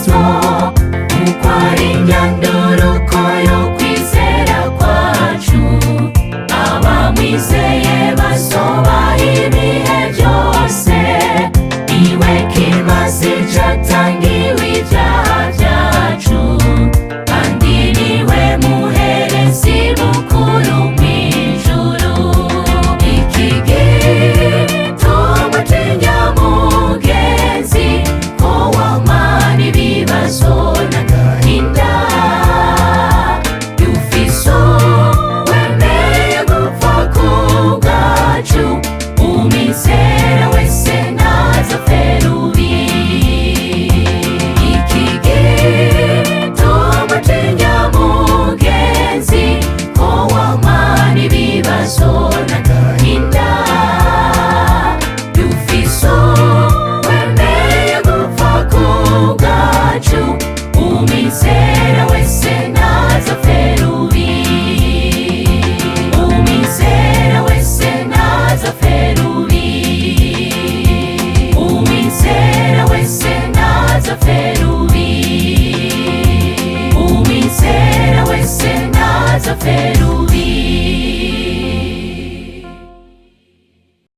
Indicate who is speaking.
Speaker 1: Kristo, kuko ari inyanduruko yo kwizera kwacu. Abamwizeye bazobaho ibihe byose, niwe kimazi catangiwe ibyaha byacu, kandi niwe muherezi mukuru mw'ijuru. Iki gituma utinya mugenzi, ko wamana ibibazo n'agahinda. Yufiso wemeye gupfa ku bwacu, umwizera wese ntazapfe rubi. Iki gituma utinya mugenzi, ko wamana ibibazo n'agahinda. Yufiso wemeye gupfa ku bwacu, umwizera wese ntazapfe rubi. Umwizera wese ntazapfe rubi. Umwizera wese ntazapfe rubi. Umwizera wese ntazapfe rubi.